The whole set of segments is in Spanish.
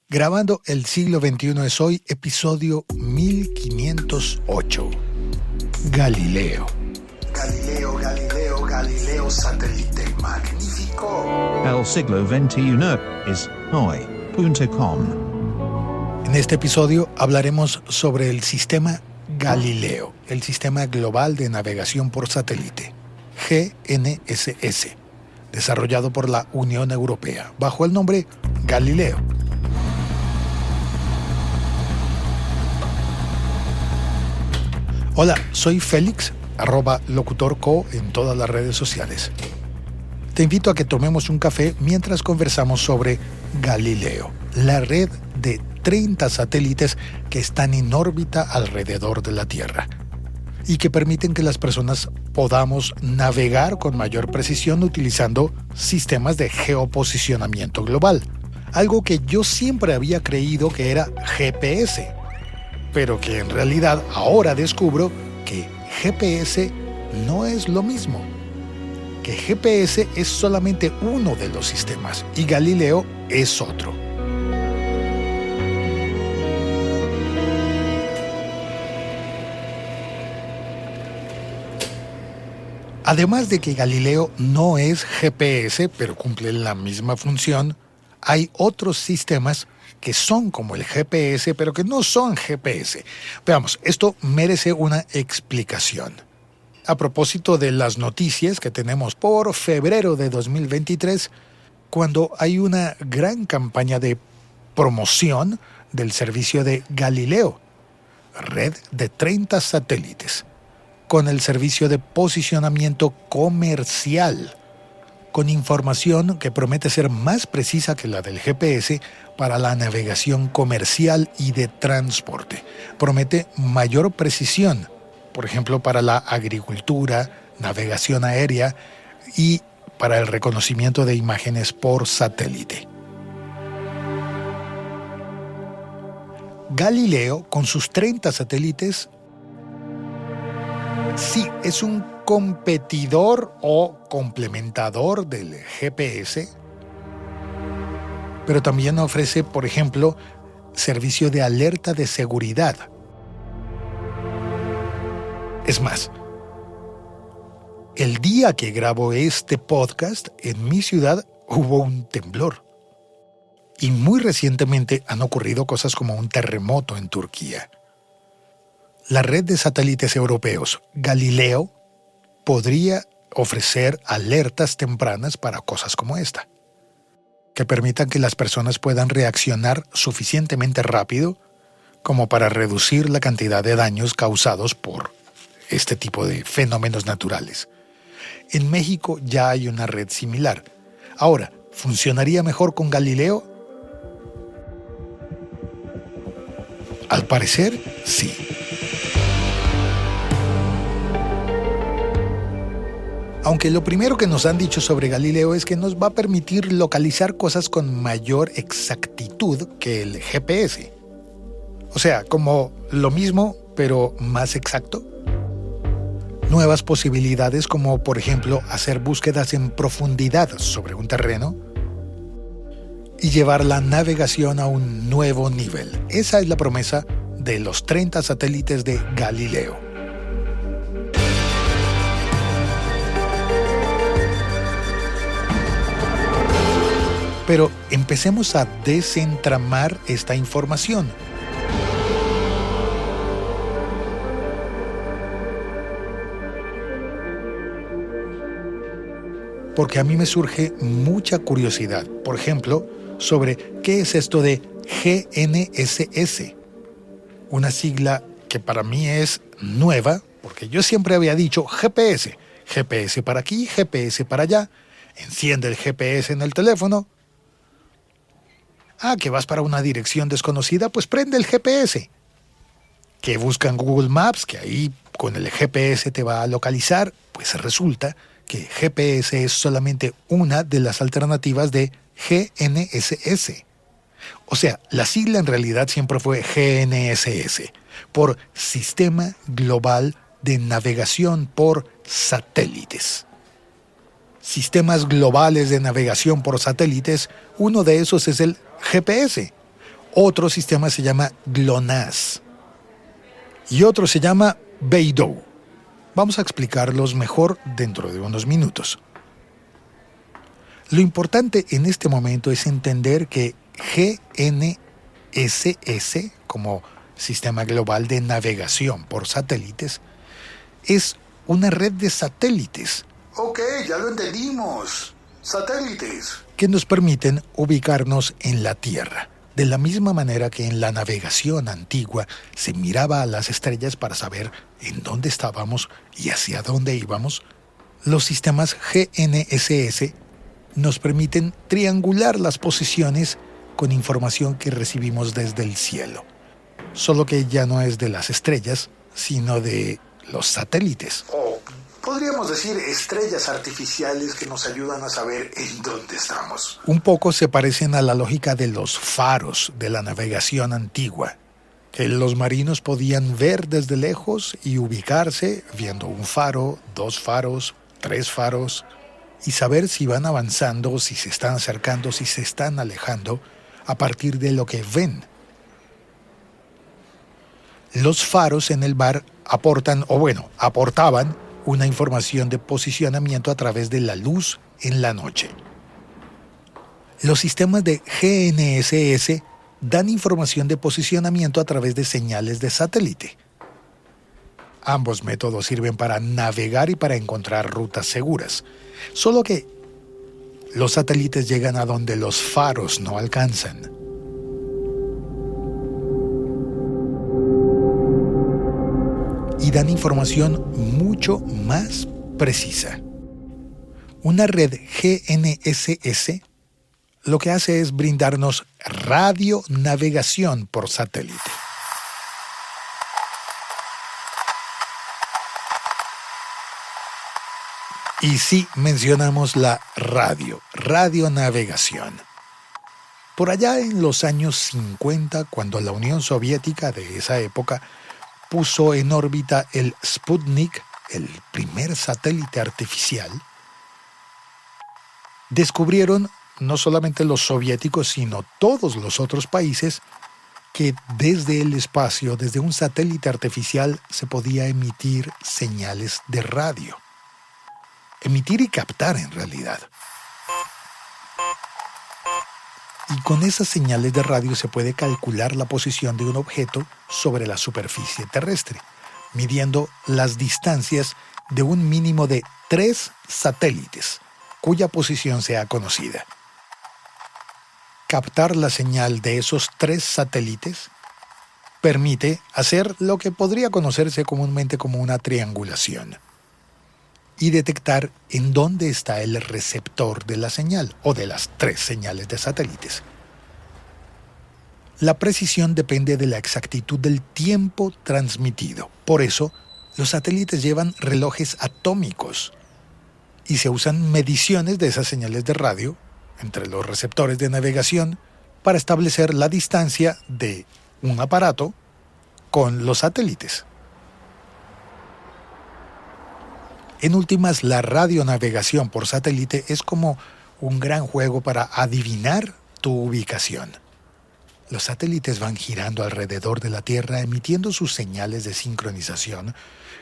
Grabando el siglo XXI es hoy, episodio 1508. Galileo. Galileo satélite magnífico. El siglo XXI es hoy.com. En este episodio hablaremos sobre el sistema Galileo, el Sistema Global de Navegación por Satélite, GNSS, desarrollado por la Unión Europea, bajo el nombre Galileo. Hola, soy Félix, @locutorco en todas las redes sociales. Te invito a que tomemos un café mientras conversamos sobre Galileo, la red de 30 satélites que están en órbita alrededor de la Tierra y que permiten que las personas podamos navegar con mayor precisión utilizando sistemas de geoposicionamiento global, algo que yo siempre había creído que era GPS, pero que en realidad ahora descubro que GPS no es lo mismo, que GPS es solamente uno de los sistemas y Galileo es otro. Además de que Galileo no es GPS, pero cumple la misma función, hay otros sistemas que son como el GPS, pero que no son GPS. Veamos, esto merece una explicación. A propósito de las noticias que tenemos por febrero de 2023, cuando hay una gran campaña de promoción del servicio de Galileo, red de 30 satélites, con el servicio de posicionamiento comercial, con información que promete ser más precisa que la del GPS para la navegación comercial y de transporte. Promete mayor precisión, por ejemplo, para la agricultura, navegación aérea y para el reconocimiento de imágenes por satélite. Galileo, con sus 30 satélites, sí, es un competidor o complementador del GPS, pero también ofrece, por ejemplo, servicio de alerta de seguridad. Es más, el día que grabo este podcast, en mi ciudad hubo un temblor. Y muy recientemente han ocurrido cosas como un terremoto en Turquía. La red de satélites europeos, Galileo, podría ofrecer alertas tempranas para cosas como esta, que permitan que las personas puedan reaccionar suficientemente rápido como para reducir la cantidad de daños causados por este tipo de fenómenos naturales. En México ya hay una red similar. Ahora, ¿funcionaría mejor con Galileo? Al parecer, sí. Aunque lo primero que nos han dicho sobre Galileo es que nos va a permitir localizar cosas con mayor exactitud que el GPS. O sea, como lo mismo, pero más exacto. Nuevas posibilidades como, por ejemplo, hacer búsquedas en profundidad sobre un terreno y llevar la navegación a un nuevo nivel. Esa es la promesa de los 30 satélites de Galileo. Pero empecemos a desentramar esta información. Porque a mí me surge mucha curiosidad, por ejemplo, sobre qué es esto de GNSS, una sigla que para mí es nueva, porque yo siempre había dicho GPS, GPS para aquí, GPS para allá, enciende el GPS en el teléfono. Que vas para una dirección desconocida, pues prende el GPS. Que busca en Google Maps, que ahí con el GPS te va a localizar, pues resulta que GPS es solamente una de las alternativas de GNSS. O sea, la sigla en realidad siempre fue GNSS, por Sistema Global de Navegación por Satélites. Sistemas globales de navegación por satélites, uno de esos es el GPS, Otro sistema se llama GLONASS y otro se llama BeiDou. Vamos a explicarlos mejor dentro de unos minutos. Lo importante en este momento es entender que GNSS, como Sistema Global de Navegación por Satélites, es una red de satélites. Ok, ya lo entendimos. Satélites. Que nos permiten ubicarnos en la Tierra. De la misma manera que en la navegación antigua se miraba a las estrellas para saber en dónde estábamos y hacia dónde íbamos, los sistemas GNSS nos permiten triangular las posiciones con información que recibimos desde el cielo. Solo que ya no es de las estrellas, sino de los satélites. Podríamos decir estrellas artificiales que nos ayudan a saber en dónde estamos. Un poco se parecen a la lógica de los faros de la navegación antigua, que los marinos podían ver desde lejos y ubicarse viendo un faro, 2 faros, 3 faros, y saber si van avanzando, si se están acercando, si se están alejando, a partir de lo que ven. Los faros en el mar aportaban una información de posicionamiento a través de la luz en la noche. Los sistemas de GNSS dan información de posicionamiento a través de señales de satélite. Ambos métodos sirven para navegar y para encontrar rutas seguras, solo que los satélites llegan a donde los faros no alcanzan. Y dan información mucho más precisa. Una red GNSS lo que hace es brindarnos radionavegación por satélite. Y sí mencionamos la radionavegación. Por allá en los años 50, cuando la Unión Soviética de esa época puso en órbita el Sputnik, el primer satélite artificial, descubrieron no solamente los soviéticos, sino todos los otros países, que desde el espacio, desde un satélite artificial, se podía emitir señales de radio. Emitir y captar, en realidad. Y con esas señales de radio se puede calcular la posición de un objeto sobre la superficie terrestre, midiendo las distancias de un mínimo de 3 satélites, cuya posición sea conocida. Captar la señal de esos 3 satélites permite hacer lo que podría conocerse comúnmente como una triangulación y detectar en dónde está el receptor de la señal o de las 3 señales de satélites. La precisión depende de la exactitud del tiempo transmitido. Por eso, los satélites llevan relojes atómicos y se usan mediciones de esas señales de radio entre los receptores de navegación para establecer la distancia de un aparato con los satélites. En últimas, la radionavegación por satélite es como un gran juego para adivinar tu ubicación. Los satélites van girando alrededor de la Tierra emitiendo sus señales de sincronización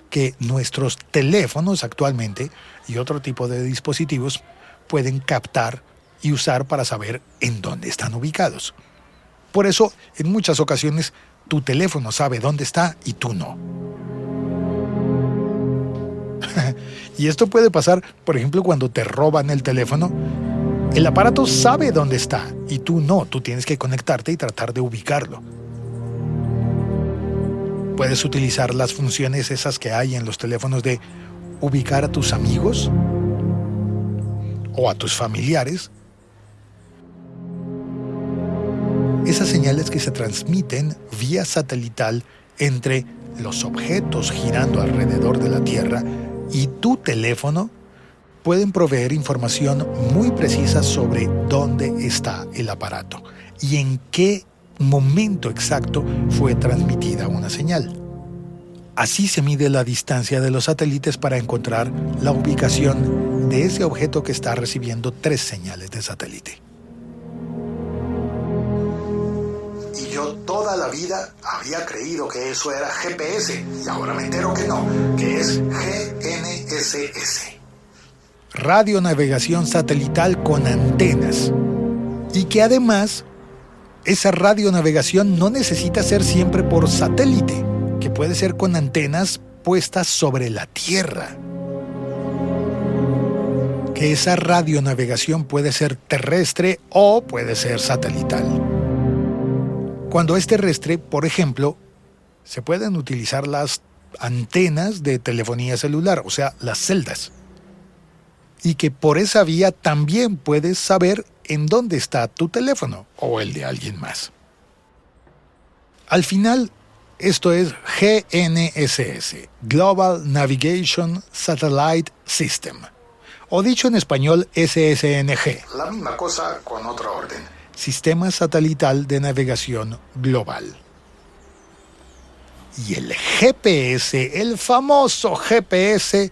que nuestros teléfonos actualmente y otro tipo de dispositivos pueden captar y usar para saber en dónde están ubicados. Por eso, en muchas ocasiones, tu teléfono sabe dónde está y tú no. Y esto puede pasar, por ejemplo, cuando te roban el teléfono. El aparato sabe dónde está y tú no. Tú tienes que conectarte y tratar de ubicarlo. Puedes utilizar las funciones esas que hay en los teléfonos de ubicar a tus amigos o a tus familiares. Esas señales que se transmiten vía satelital entre los objetos girando alrededor de la Tierra y tu teléfono pueden proveer información muy precisa sobre dónde está el aparato y en qué momento exacto fue transmitida una señal. Así se mide la distancia de los satélites para encontrar la ubicación de ese objeto que está recibiendo 3 señales de satélite. Y toda la vida había creído que eso era GPS y ahora me entero que no, que es GNSS. Radionavegación satelital con antenas. Y que además, esa radionavegación no necesita ser siempre por satélite, que puede ser con antenas puestas sobre la Tierra. Que esa radionavegación puede ser terrestre o puede ser satelital. Cuando es terrestre, por ejemplo, se pueden utilizar las antenas de telefonía celular, o sea, las celdas. Y que por esa vía también puedes saber en dónde está tu teléfono o el de alguien más. Al final, esto es GNSS, Global Navigation Satellite System, o dicho en español SSNG. La misma cosa con otra orden. Sistema Satelital de Navegación Global. Y el GPS, el famoso GPS,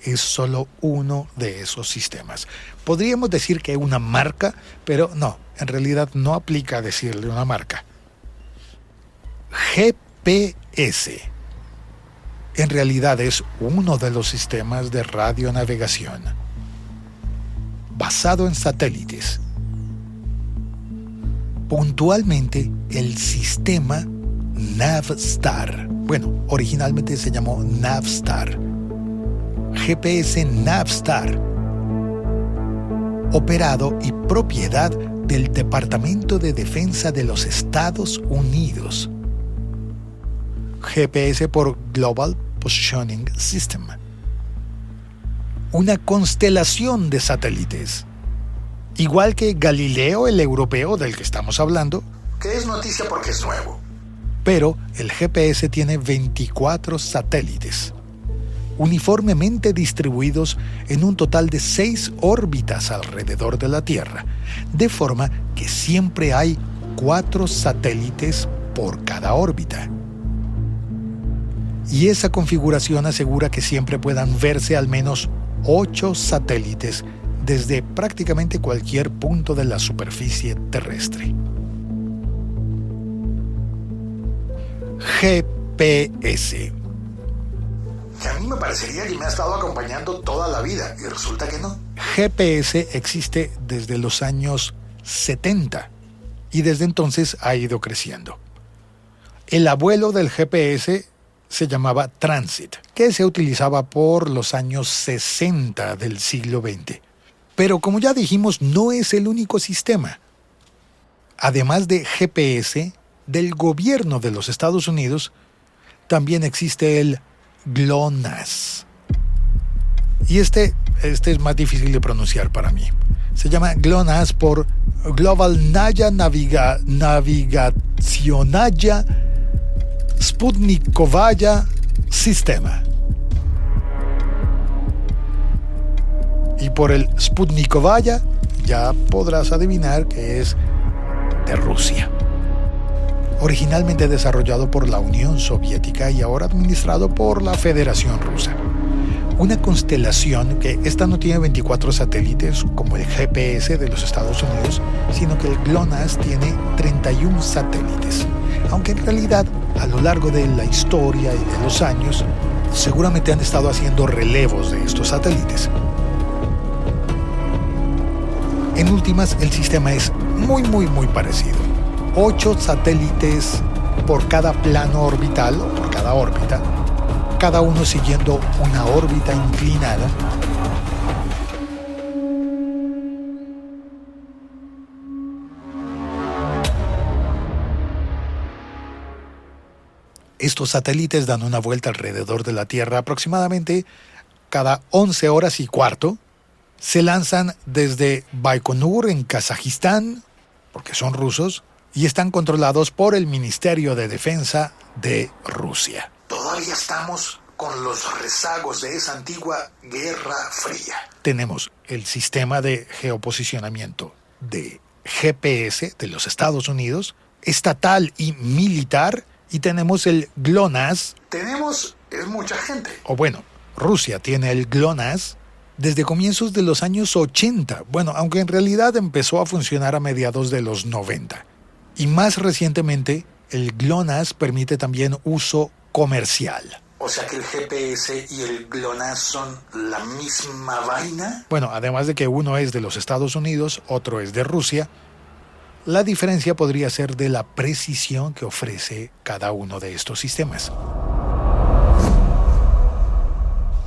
es solo uno de esos sistemas. Podríamos decir que es una marca, pero no, en realidad no aplica decirle una marca. GPS en realidad es uno de los sistemas de radionavegación basado en satélites. Puntualmente, el sistema Navstar. Bueno, originalmente se llamó Navstar. GPS Navstar. Operado y propiedad del Departamento de Defensa de los Estados Unidos. GPS por Global Positioning System. Una constelación de satélites. Igual que Galileo, el europeo del que estamos hablando, que es noticia porque es nuevo. Pero el GPS tiene 24 satélites, uniformemente distribuidos en un total de 6 órbitas alrededor de la Tierra, de forma que siempre hay 4 satélites por cada órbita. Y esa configuración asegura que siempre puedan verse al menos 8 satélites desde prácticamente cualquier punto de la superficie terrestre. GPS. Que a mí me parecería que me ha estado acompañando toda la vida y resulta que no. GPS existe desde los años 70 y desde entonces ha ido creciendo. El abuelo del GPS se llamaba Transit, que se utilizaba por los años 60 del siglo XX. Pero como ya dijimos, no es el único sistema. Además de GPS, del gobierno de los Estados Unidos, también existe el GLONASS. Y este es más difícil de pronunciar para mí. Se llama GLONASS por Global Navigacionaya Sputnikovaya Sistema. Y por el Sputnikovaya ya podrás adivinar que es de Rusia. Originalmente desarrollado por la Unión Soviética y ahora administrado por la Federación Rusa. Una constelación que esta no tiene 24 satélites como el GPS de los Estados Unidos, sino que el GLONASS tiene 31 satélites. Aunque en realidad, a lo largo de la historia y de los años, seguramente han estado haciendo relevos de estos satélites. En últimas, el sistema es muy parecido. 8 satélites por cada plano orbital o por cada órbita, cada uno siguiendo una órbita inclinada. Estos satélites dan una vuelta alrededor de la Tierra aproximadamente cada 11 horas y cuarto. Se lanzan desde Baikonur en Kazajistán, porque son rusos, y están controlados por el Ministerio de Defensa de Rusia. Todavía estamos con los rezagos de esa antigua Guerra Fría. Tenemos el sistema de geoposicionamiento de GPS de los Estados Unidos, estatal y militar, y tenemos el GLONASS. Es mucha gente. O bueno, Rusia tiene el GLONASS desde comienzos de los años 80. Bueno, aunque en realidad empezó a funcionar a mediados de los 90. Y más recientemente, el GLONASS permite también uso comercial. O sea que el GPS y el GLONASS son la misma vaina. Bueno, además de que uno es de los Estados Unidos, otro es de Rusia, la diferencia podría ser de la precisión que ofrece cada uno de estos sistemas.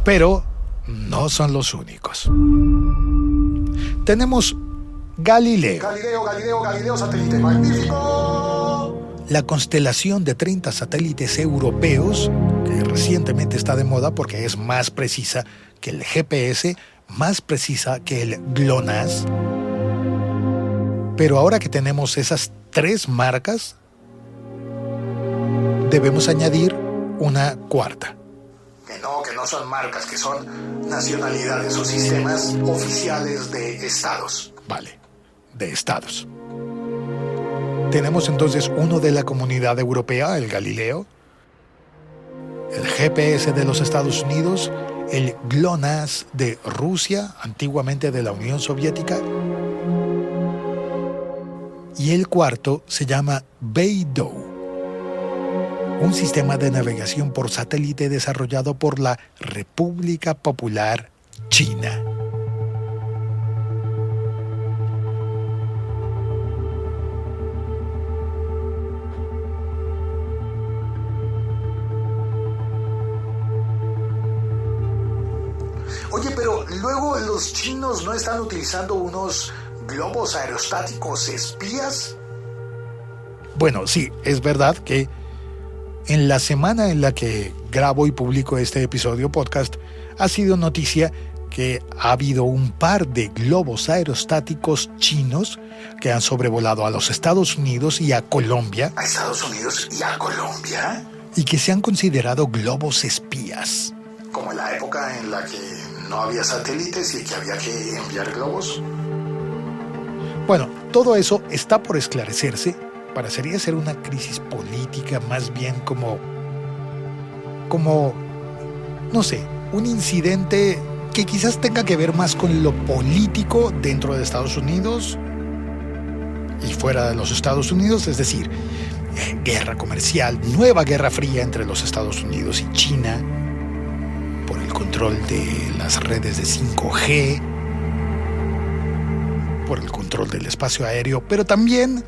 Pero no son los únicos. Tenemos Galileo. Galileo, satélite magnífico. La constelación de 30 satélites europeos, que recientemente está de moda porque es más precisa que el GPS, más precisa que el GLONASS. Pero ahora que tenemos esas 3 marcas, debemos añadir una cuarta. Que no son marcas, que son nacionalidades o sistemas oficiales de estados. Vale, de estados. Tenemos entonces uno de la Comunidad Europea, el Galileo, el GPS de los Estados Unidos, el GLONASS de Rusia, antiguamente de la Unión Soviética, y el cuarto se llama Beidou, un sistema de navegación por satélite desarrollado por la República Popular China. Oye, pero luego los chinos no están utilizando unos globos aerostáticos espías. Bueno, sí, es verdad que en la semana en la que grabo y publico este episodio podcast, ha sido noticia que ha habido un par de globos aerostáticos chinos que han sobrevolado a los Estados Unidos y a Colombia. ¿A Estados Unidos y a Colombia? Y que se han considerado globos espías. Como en la época en la que no había satélites y que había que enviar globos. Bueno, todo eso está por esclarecerse. Parecería ser una crisis política, más bien como, no sé, un incidente que quizás tenga que ver más con lo político dentro de Estados Unidos y fuera de los Estados Unidos, es decir, guerra comercial, nueva guerra fría entre los Estados Unidos y China, por el control de las redes de 5G, por el control del espacio aéreo, pero también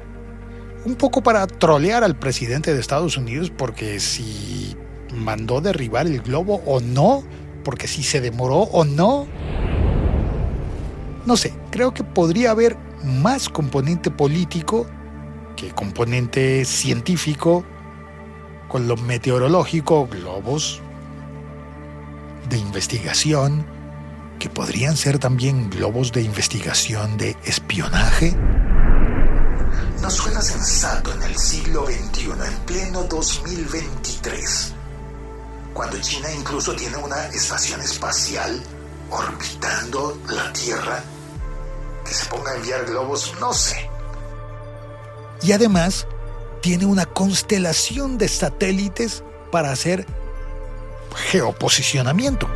un poco para trolear al presidente de Estados Unidos, porque si mandó derribar el globo o no, porque si se demoró o no. No sé, creo que podría haber más componente político que componente científico, con lo meteorológico, globos de investigación, que podrían ser también globos de investigación de espionaje. ¿No suena sensato en el siglo XXI, en pleno 2023, cuando China incluso tiene una estación espacial orbitando la Tierra, que se ponga a enviar globos? No sé. Y además tiene una constelación de satélites para hacer geoposicionamiento.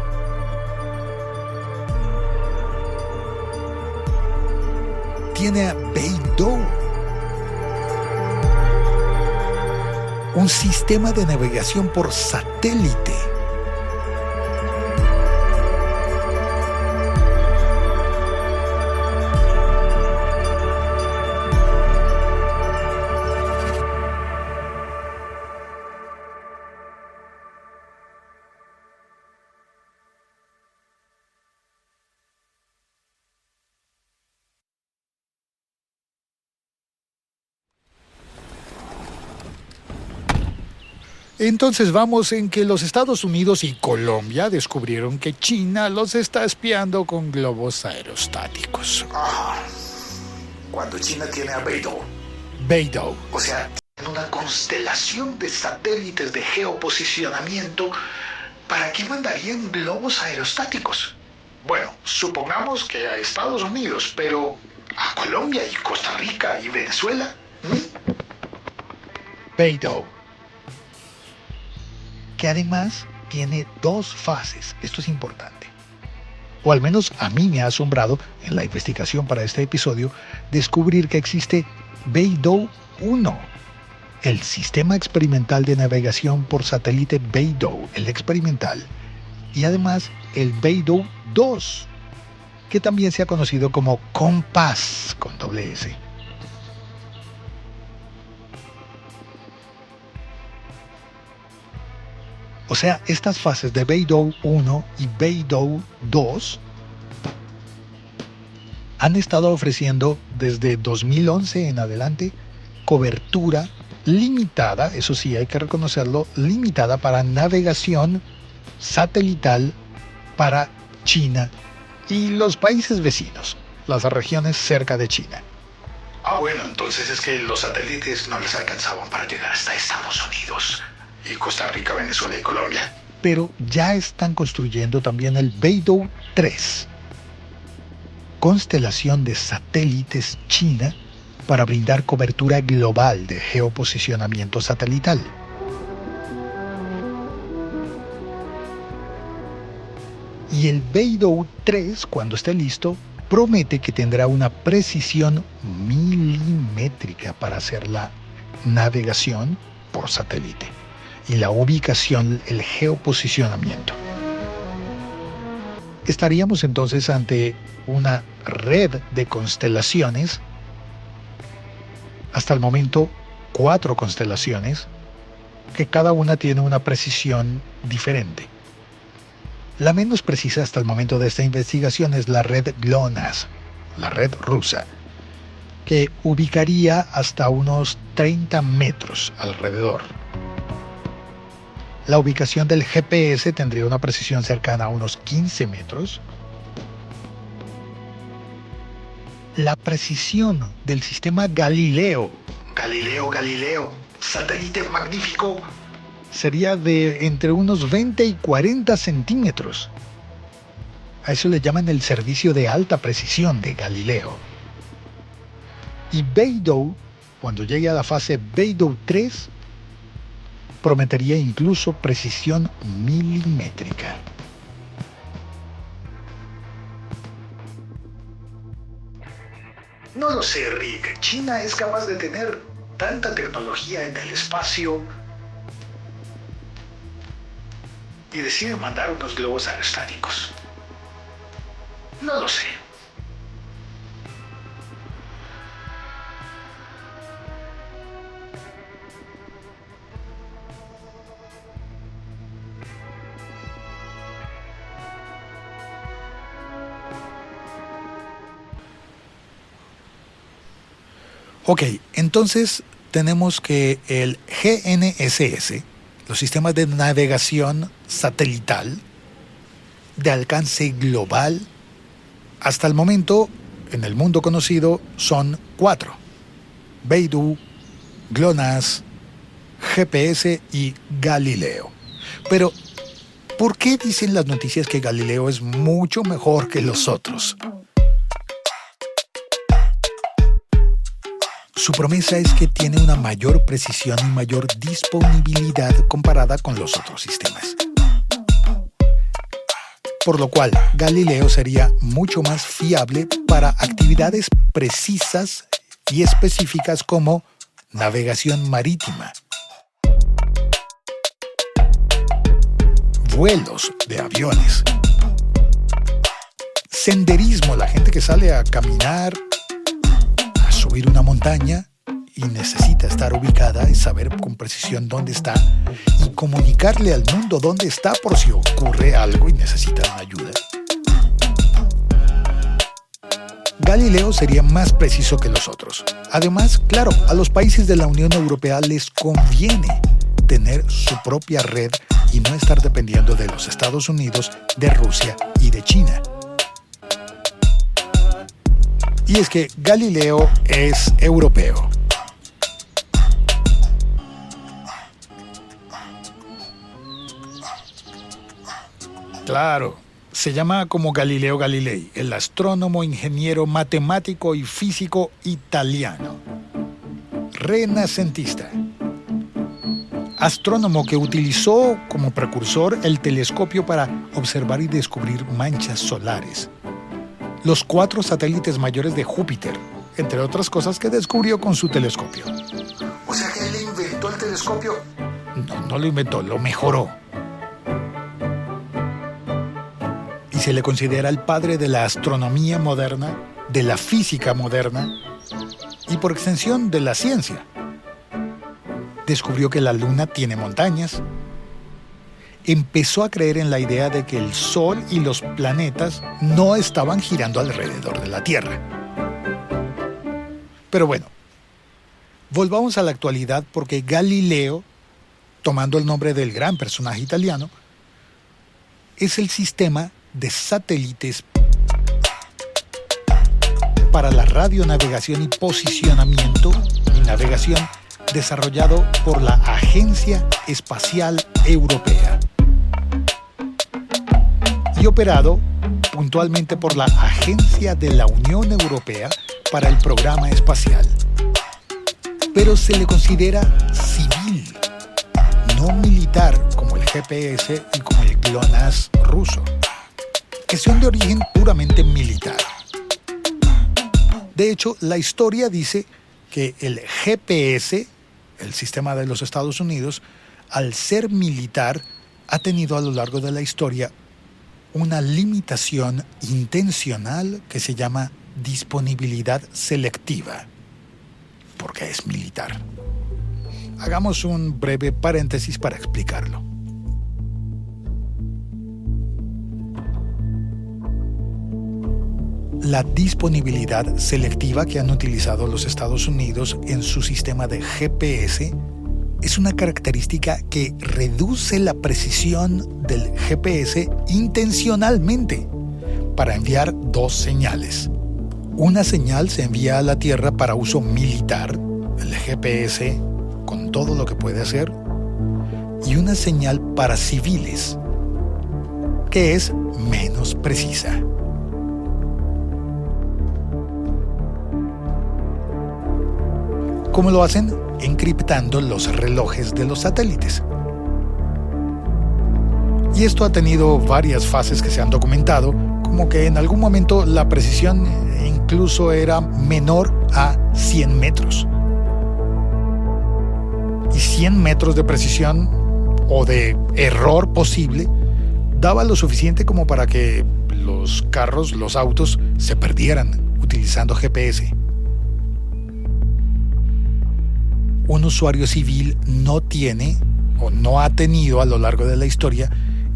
Tiene a Beidou, un sistema de navegación por satélite. Entonces vamos en que los Estados Unidos y Colombia descubrieron que China los está espiando con globos aerostáticos. Cuando China tiene a Beidou. Beidou. O sea, tiene una constelación de satélites de geoposicionamiento. ¿Para qué mandarían globos aerostáticos? Bueno, supongamos que a Estados Unidos, pero ¿a Colombia y Costa Rica y Venezuela? Beidou, que además tiene 2 fases. Esto es importante. O al menos a mí me ha asombrado en la investigación para este episodio descubrir que existe Beidou 1, el Sistema Experimental de Navegación por Satélite Beidou, el experimental, y además el Beidou 2, que también se ha conocido como COMPAS con doble S. O sea, estas fases de Beidou 1 y Beidou 2 han estado ofreciendo desde 2011 en adelante cobertura limitada, eso sí hay que reconocerlo, limitada para navegación satelital para China y los países vecinos, las regiones cerca de China. Bueno, entonces es que los satélites no les alcanzaban para llegar hasta Estados Unidos y Costa Rica, Venezuela y Colombia. Pero ya están construyendo también el Beidou 3, constelación de satélites china para brindar cobertura global de geoposicionamiento satelital. Y el Beidou 3, cuando esté listo, promete que tendrá una precisión milimétrica para hacer la navegación por satélite y la ubicación, el geoposicionamiento. Estaríamos entonces ante una red de constelaciones, hasta el momento 4 constelaciones, que cada una tiene una precisión diferente. La menos precisa hasta el momento de esta investigación es la red GLONASS, la red rusa, que ubicaría hasta unos 30 metros alrededor. La ubicación del GPS tendría una precisión cercana a unos 15 metros. La precisión del sistema Galileo, satélite magnífico, sería de entre unos 20 y 40 centímetros. A eso le llaman el servicio de alta precisión de Galileo. Y Beidou, cuando llegue a la fase Beidou 3, prometería incluso precisión milimétrica. No lo sé, Rick. China es capaz de tener tanta tecnología en el espacio y decide mandar unos globos aerostáticos. No lo sé. Ok, entonces tenemos que el GNSS, los sistemas de navegación satelital de alcance global, hasta el momento en el mundo conocido son 4: Beidou, GLONASS, GPS y Galileo. Pero, ¿por qué dicen las noticias que Galileo es mucho mejor que los otros? Su promesa es que tiene una mayor precisión y mayor disponibilidad comparada con los otros sistemas. Por lo cual, Galileo sería mucho más fiable para actividades precisas y específicas como navegación marítima, vuelos de aviones, senderismo, la gente que sale a caminar, subir una montaña y necesita estar ubicada y saber con precisión dónde está y comunicarle al mundo dónde está por si ocurre algo y necesitan ayuda. Galileo sería más preciso que los otros. Además, claro, a los países de la Unión Europea les conviene tener su propia red y no estar dependiendo de los Estados Unidos, de Rusia y de China. Y es que Galileo es europeo. Claro, se llama como Galileo Galilei, el astrónomo, ingeniero, matemático y físico italiano. Renacentista. Astrónomo que utilizó como precursor el telescopio para observar y descubrir manchas solares. Los 4 satélites mayores de Júpiter, entre otras cosas que descubrió con su telescopio. O sea que él inventó telescopio? No lo inventó, lo mejoró. Y se le considera el padre de la astronomía moderna, de la física moderna y por extensión de la ciencia. Descubrió que la Luna tiene montañas. Empezó a creer en la idea de que el Sol y los planetas no estaban girando alrededor de la Tierra. Pero bueno, volvamos a la actualidad porque Galileo, tomando el nombre del gran personaje italiano, es el sistema de satélites para la radionavegación y posicionamiento y navegación desarrollado por la Agencia Espacial Europea y operado puntualmente por la Agencia de la Unión Europea para el Programa Espacial. Pero se le considera civil, no militar como el GPS y como el GLONASS ruso, que son de origen puramente militar. De hecho, la historia dice que el GPS, el sistema de los Estados Unidos, al ser militar, ha tenido a lo largo de la historia una limitación intencional que se llama disponibilidad selectiva, porque es militar. Hagamos un breve paréntesis para explicarlo. La disponibilidad selectiva que han utilizado los Estados Unidos en su sistema de GPS es una característica que reduce la precisión del GPS intencionalmente para enviar dos señales. Una señal se envía a la Tierra para uso militar, el GPS con todo lo que puede hacer, y una señal para civiles, que es menos precisa. ¿Cómo lo hacen? Encriptando los relojes de los satélites. Y esto ha tenido varias fases que se han documentado, como que en algún momento la precisión incluso era menor a 100 metros. Y 100 metros de precisión o de error posible daba lo suficiente como para que los carros, los autos, se perdieran utilizando GPS. Un usuario civil no tiene o no ha tenido a lo largo de la historia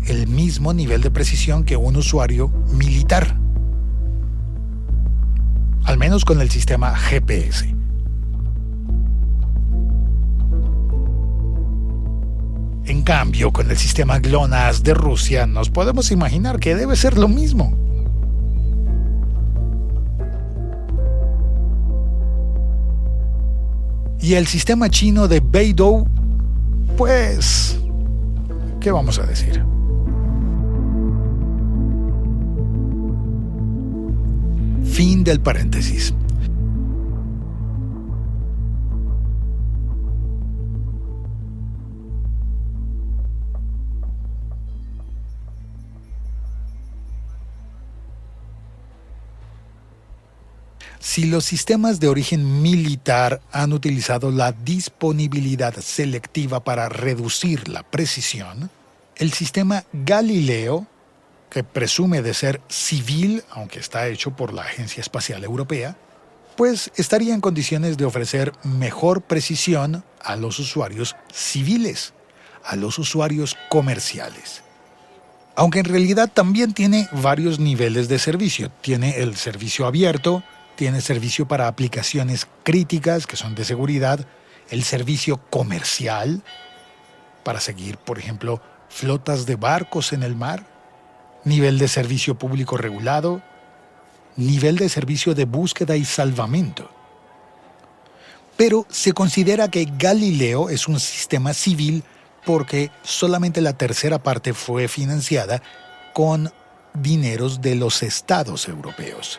el mismo nivel de precisión que un usuario militar, al menos con el sistema GPS. En cambio, con el sistema GLONASS de Rusia nos podemos imaginar que debe ser lo mismo. Y el sistema chino de Beidou, pues, ¿qué vamos a decir? Fin del paréntesis. Si los sistemas de origen militar han utilizado la disponibilidad selectiva para reducir la precisión, el sistema Galileo, que presume de ser civil, aunque está hecho por la Agencia Espacial Europea, pues estaría en condiciones de ofrecer mejor precisión a los usuarios civiles, a los usuarios comerciales. Aunque en realidad también tiene varios niveles de servicio. Tiene el servicio abierto, tiene servicio para aplicaciones críticas que son de seguridad, el servicio comercial para seguir, por ejemplo, flotas de barcos en el mar, nivel de servicio público regulado, nivel de servicio de búsqueda y salvamento. Pero se considera que Galileo es un sistema civil porque solamente la tercera parte fue financiada con dineros de los estados europeos.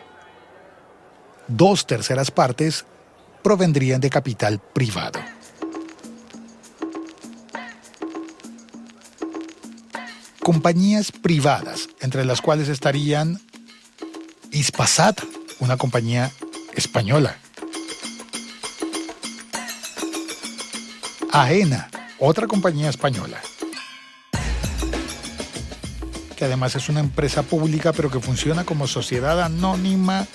2/3 partes provendrían de capital privado. Compañías privadas, entre las cuales estarían Hispasat, una compañía española, Aena, otra compañía española, que además es una empresa pública pero que funciona como sociedad anónima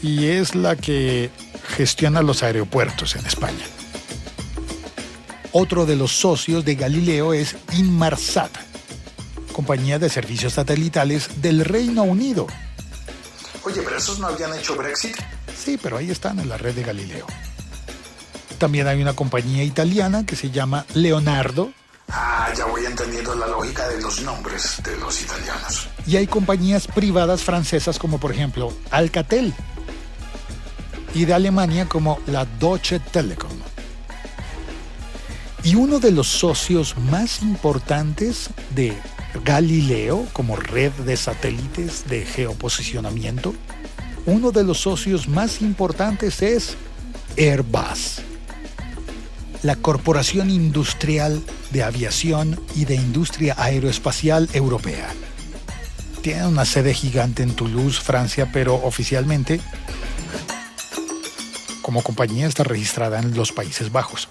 y es la que gestiona los aeropuertos en España. Otro de los socios de Galileo es Inmarsat, compañía de servicios satelitales del Reino Unido. Oye, pero esos no habían hecho Brexit. Sí, pero ahí están en la red de Galileo. También hay una compañía italiana que se llama Leonardo. Ya voy entendiendo la lógica de los nombres de los italianos. Y hay compañías privadas francesas como por ejemplo Alcatel. Y de Alemania como la Deutsche Telekom. Y uno de los socios más importantes de Galileo como red de satélites de geoposicionamiento, uno de los socios más importantes es Airbus, la corporación industrial de aviación y de industria aeroespacial europea. Tiene una sede gigante en Toulouse, Francia, pero oficialmente, como compañía, está registrada en los Países Bajos.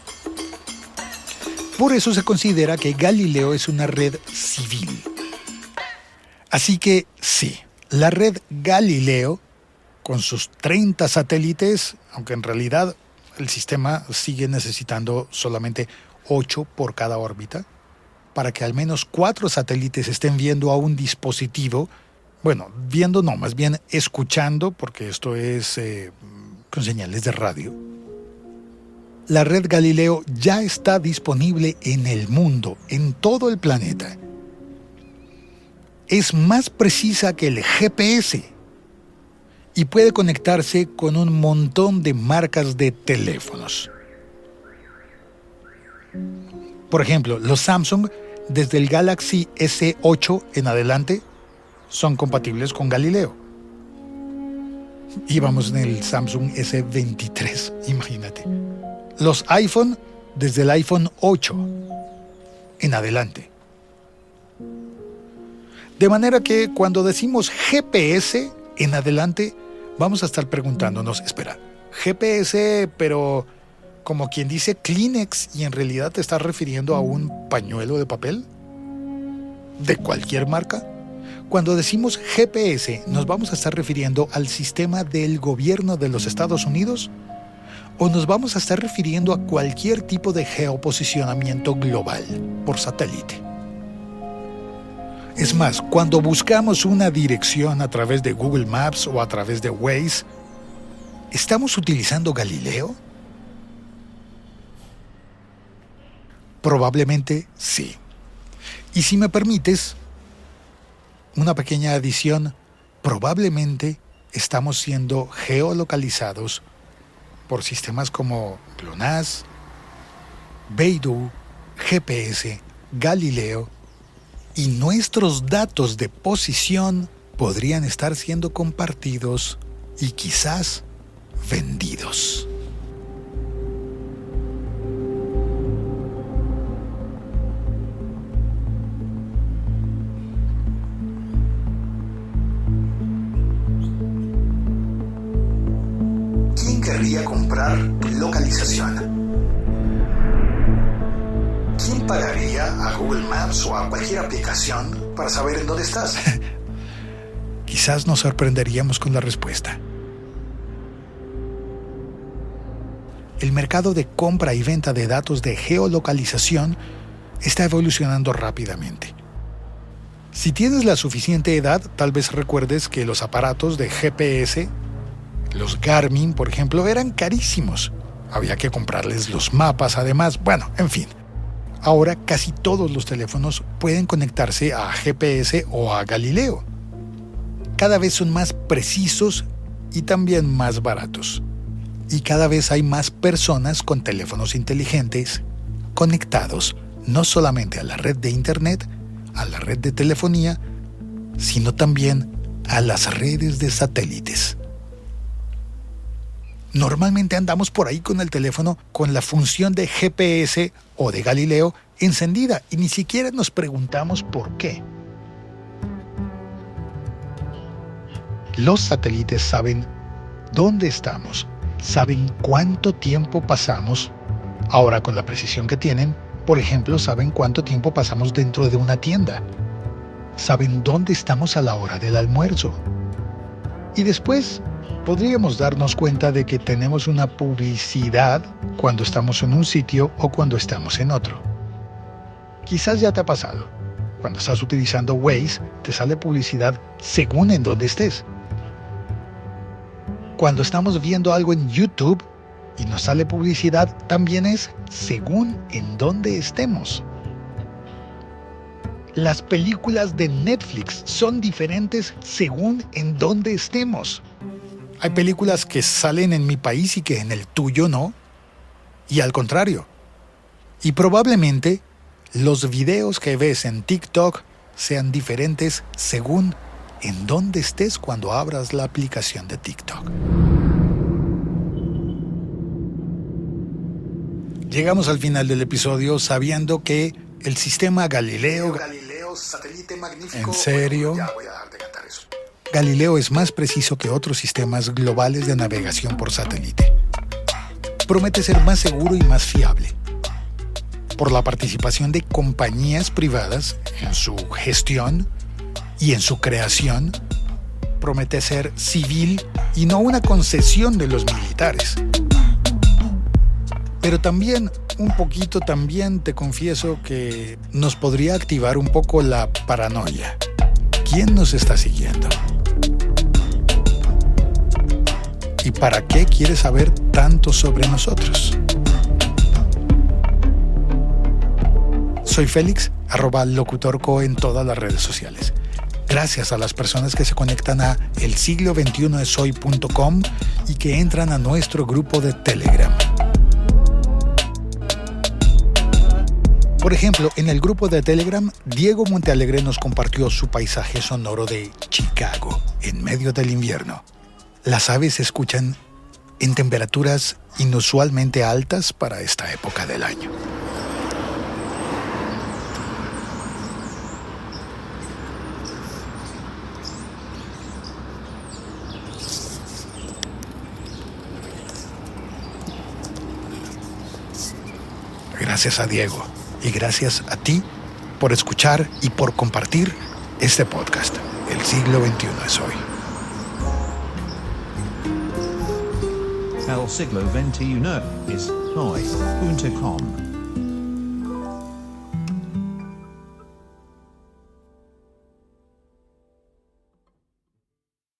Por eso se considera que Galileo es una red civil. Así que sí, la red Galileo, con sus 30 satélites, aunque en realidad el sistema sigue necesitando solamente 8 por cada órbita, para que al menos 4 satélites estén viendo a un dispositivo, bueno, viendo no, más bien escuchando, porque esto es con señales de radio. La red Galileo ya está disponible en el mundo, en todo el planeta. Es más precisa que el GPS y puede conectarse con un montón de marcas de teléfonos. Por ejemplo, los Samsung, desde el Galaxy S8 en adelante, son compatibles con Galileo. Y vamos en el Samsung S23, imagínate. Los iPhone, desde el iPhone 8 en adelante. De manera que cuando decimos GPS en adelante, vamos a estar preguntándonos, espera, GPS, pero como quien dice Kleenex y en realidad te estás refiriendo a un pañuelo de papel de cualquier marca. Cuando decimos GPS, ¿nos vamos a estar refiriendo al sistema del gobierno de los Estados Unidos? ¿O nos vamos a estar refiriendo a cualquier tipo de geoposicionamiento global por satélite? Es más, cuando buscamos una dirección a través de Google Maps o a través de Waze, ¿estamos utilizando Galileo? Probablemente sí. Y si me permites, una pequeña adición, probablemente estamos siendo geolocalizados por sistemas como GLONASS, Beidou, GPS, Galileo, y nuestros datos de posición podrían estar siendo compartidos y quizás vendidos. ¿Quién querría comprar localización? ¿Quién pagaría a Google Maps o a cualquier aplicación para saber en dónde estás? Quizás nos sorprenderíamos con la respuesta. El mercado de compra y venta de datos de geolocalización está evolucionando rápidamente. Si tienes la suficiente edad, tal vez recuerdes que los aparatos de GPS, los Garmin, por ejemplo, eran carísimos. Había que comprarles los mapas, además, bueno, en fin. Ahora casi todos los teléfonos pueden conectarse a GPS o a Galileo. Cada vez son más precisos y también más baratos. Y cada vez hay más personas con teléfonos inteligentes conectados no solamente a la red de Internet, a la red de telefonía, sino también a las redes de satélites. Normalmente andamos por ahí con el teléfono con la función de GPS o de Galileo encendida y ni siquiera nos preguntamos por qué. Los satélites saben dónde estamos, saben cuánto tiempo pasamos Ahora, con la precisión que tienen, por ejemplo, saben cuánto tiempo pasamos dentro de una tienda. Saben dónde estamos a la hora del almuerzo. Y después, podríamos darnos cuenta de que tenemos una publicidad cuando estamos en un sitio o cuando estamos en otro. Quizás ya te ha pasado. Cuando estás utilizando Waze, te sale publicidad según en dónde estés. Cuando estamos viendo algo en YouTube y nos sale publicidad, también es según en dónde estemos. Las películas de Netflix son diferentes según en dónde estemos. Hay películas que salen en mi país y que en el tuyo no. Y al contrario. Y probablemente los videos que ves en TikTok sean diferentes según en dónde estés cuando abras la aplicación de TikTok. Llegamos al final del episodio sabiendo que el sistema Galileo, satélite magnífico. ¿en serio? Bueno, ya voy a dejar de cantar eso. Galileo es más preciso que otros sistemas globales de navegación por satélite. Promete ser más seguro y más fiable. Por la participación de compañías privadas en su gestión y en su creación, promete ser civil y no una concesión de los militares. Pero también, un poquito también te confieso que nos podría activar un poco la paranoia. ¿Quién nos está siguiendo? ¿Y para qué quiere saber tanto sobre nosotros? Soy Félix, @locutorco en todas las redes sociales. Gracias a las personas que se conectan a elsiglo21esoy.com y que entran a nuestro grupo de Telegram. Por ejemplo, en el grupo de Telegram, Diego Montealegre nos compartió su paisaje sonoro de Chicago, en medio del invierno. Las aves se escuchan en temperaturas inusualmente altas para esta época del año. Gracias a Diego y gracias a ti por escuchar y por compartir este podcast. El siglo XXI es hoy. El siglo XXI es hoy.com.